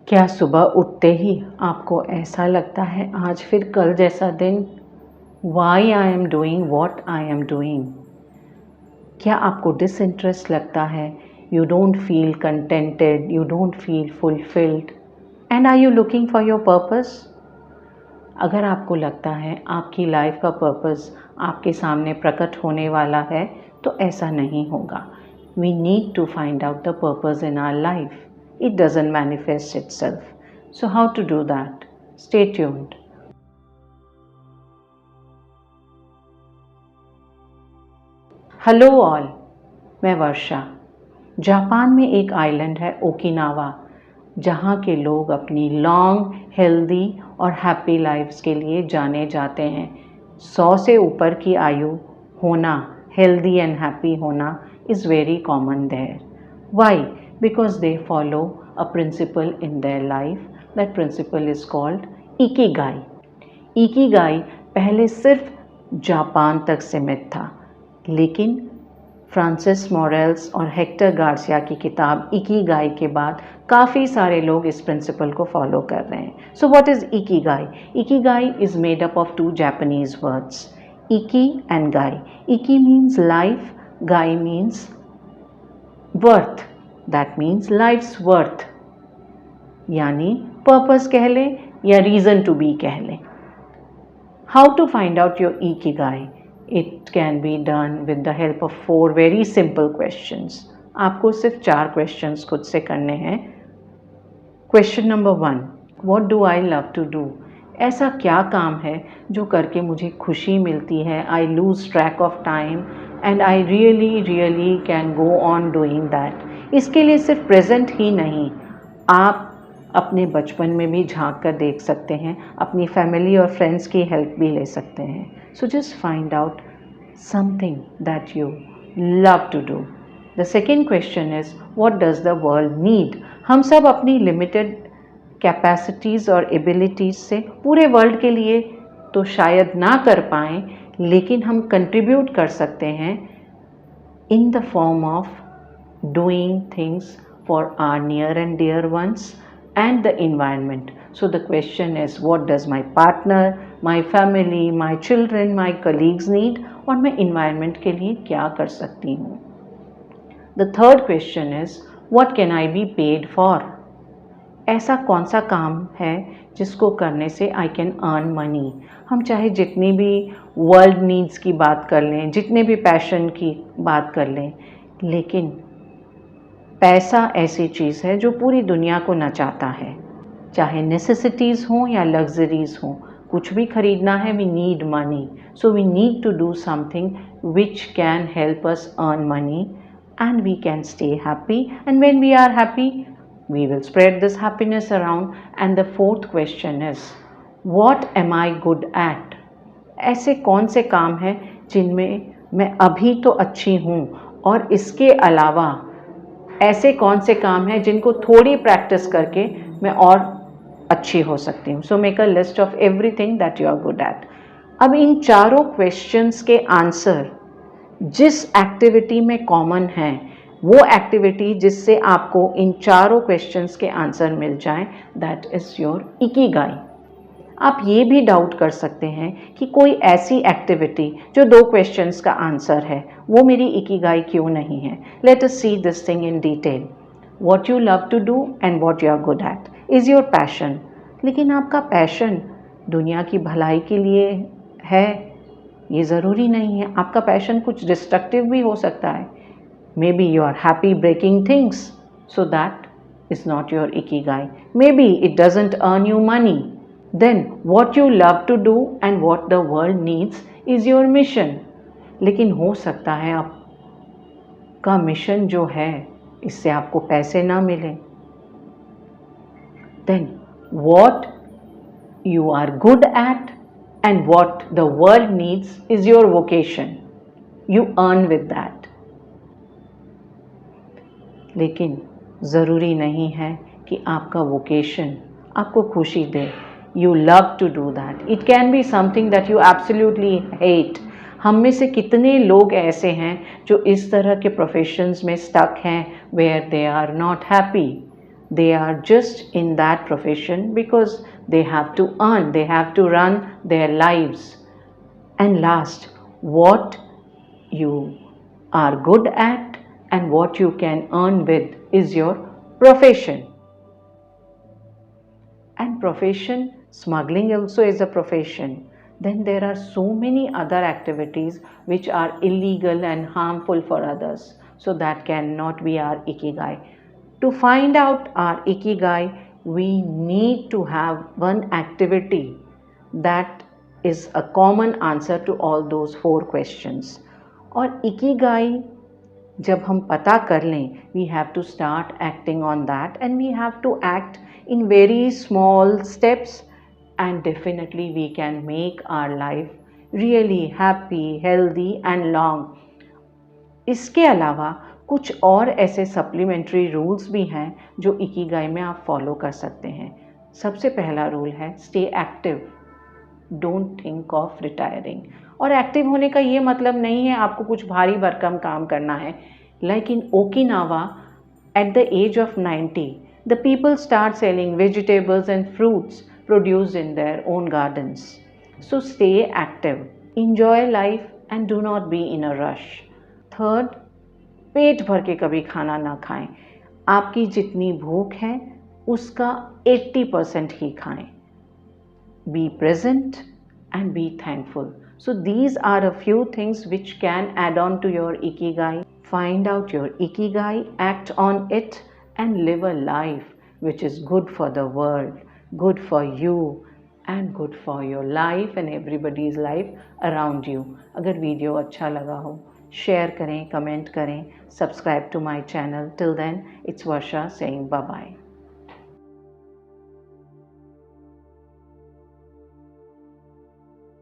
क्या सुबह उठते ही आपको ऐसा लगता है आज फिर कल जैसा दिन? Why I am doing what I am doing? क्या आपको डिसइंटरेस्ट लगता है? You don't feel contented, you don't feel fulfilled, and are you looking for your purpose? अगर आपको लगता है आपकी लाइफ का पर्पस आपके सामने प्रकट होने वाला है तो ऐसा नहीं होगा. We need to find out the purpose in our life. It doesn't manifest itself. So how to do that? Stay tuned. Hello all, मैं वर्षा. जापान में एक आइलैंड है ओकिनावा, जहाँ के लोग अपनी लॉन्ग, हेल्दी और हैप्पी लाइफ्स के लिए जाने जाते हैं. 100 से ऊपर की आयु होना, हेल्दी एंड हैप्पी होना is very common there. Why? Because they follow a principle in their life. That principle is called Ikigai. Ikigai पहले सिर्फ जापान तक सीमित था, लेकिन फ्रांसिस मोरेल्स और हेक्टर गार्सिया की किताब इकिगाई के बाद काफ़ी सारे लोग इस प्रिंसिपल को फॉलो कर रहे हैं. So what is ikigai? Ikigai is made up of 2 Japanese words, iki and gai. Iki means life, gai means worth. That means life's worth, यानी पर्पस कह लें या रीज़न टू बी कह लें. How to find out your ikigai? It can be done with the help of 4 very simple questions. आपको सिर्फ 4 questions खुद से करने हैं. Question number 1, what do I love to do? ऐसा क्या काम है जो करके मुझे खुशी मिलती है? I lose track of time and I really can go on doing that. इसके लिए सिर्फ प्रेजेंट ही नहीं, आप अपने बचपन में भी झांक कर देख सकते हैं, अपनी फैमिली और फ्रेंड्स की हेल्प भी ले सकते हैं. So just find out something that you love to do. The second question is what does the world need? हम सब अपनी लिमिटेड कैपेसिटीज़ और एबिलिटीज़ से पूरे वर्ल्ड के लिए तो शायद ना कर पाएँ, लेकिन हम कंट्रीब्यूट कर सकते हैं in the form of doing things for our near and dear ones and the environment. So the question is, what does my partner, my family, my children, my colleagues need, और मैं environment के लिए क्या कर सकती हूँ? The third question is, what can I be paid for? ऐसा कौन सा काम है जिसको करने से I can earn money? हम चाहे जितनी भी वर्ल्ड नीड्स की बात कर लें, जितने भी पैशन की बात कर लें, लेकिन पैसा ऐसी चीज़ है जो पूरी दुनिया को नचाता है. चाहे नेसेसिटीज़ हों या लग्जरीज़ हों, कुछ भी खरीदना है, we need money. So we need to do something which can help us earn money and we can stay happy. And when we are happy, we will spread this happiness around. And the fourth question is, what am I good at? ऐसे कौन से काम हैं जिनमें मैं अभी तो अच्छी हूँ, और इसके अलावा ऐसे कौन से काम हैं जिनको थोड़ी प्रैक्टिस करके मैं और अच्छी हो सकती हूँ. So make a list of everything that you are good at. अब इन चारों क्वेश्चंस के आंसर जिस एक्टिविटी में कॉमन है, वो एक्टिविटी जिससे आपको इन चारों क्वेश्चंस के आंसर मिल जाएं, दैट इज़ योर इकिगाई. आप ये भी डाउट कर सकते हैं कि कोई ऐसी एक्टिविटी जो 2 क्वेश्चंस का आंसर है, वो मेरी इकिगाई क्यों नहीं है. Let us see this thing in detail. What you love to do and what you are good at is your passion. लेकिन आपका पैशन दुनिया की भलाई के लिए है, ये ज़रूरी नहीं है. आपका पैशन कुछ डिस्ट्रक्टिव भी हो सकता है. Maybe you are happy breaking things, so that is not your ikigai. Maybe it doesn't earn you money. Then what you love to do and what the world needs is your mission. लेकिन हो सकता है आपका mission जो है, इससे आपको पैसे ना मिले. Then what you are good at and what the world needs is your vocation. You earn with that. लेकिन ज़रूरी नहीं है कि आपका वोकेशन आपको खुशी दे. You love to do that. It can be something that you absolutely hate. हम में से कितने लोग ऐसे हैं जो इस तरह के प्रोफेशंस में स्टक हैं where they are not happy. They are just in that profession because they have to earn, they have to run their lives. And last, what you are good at and what you can earn with is your profession. And profession, smuggling also is a profession. Then there are so many other activities which are illegal and harmful for others, so that cannot be our ikigai. To find out our ikigai, we need to have one activity that is a common answer to all those four questions. और ikigai जब हम पता कर लें, we have to start acting on that, and we have to act in very small steps, and definitely we can make our life really happy, healthy and long. इसके अलावा कुछ और ऐसे सप्लीमेंट्री रूल्स भी हैं जो इकिगाई में आप फॉलो कर सकते हैं. सबसे पहला रूल है stay active, don't think of retiring. और एक्टिव होने का ये मतलब नहीं है आपको कुछ भारी भरकम काम करना है. Like in Okinawa, at the age of 90, the people start selling vegetables and fruits produced in their own gardens. So stay active, enjoy life and do not be in a rush. Third, पेट भर के कभी खाना ना खाएं. आपकी जितनी भूख है उसका 80% ही खाएं. Be present and be thankful. So these are a few things which can add on to your ikigai. Find out your ikigai, act on it and live a life which is good for the world, good for you and good for your life and everybody's life around you. अगर video अच्छा लगा हो, share करें, comment करें, subscribe to my channel. Till then, it's Varsha saying bye bye.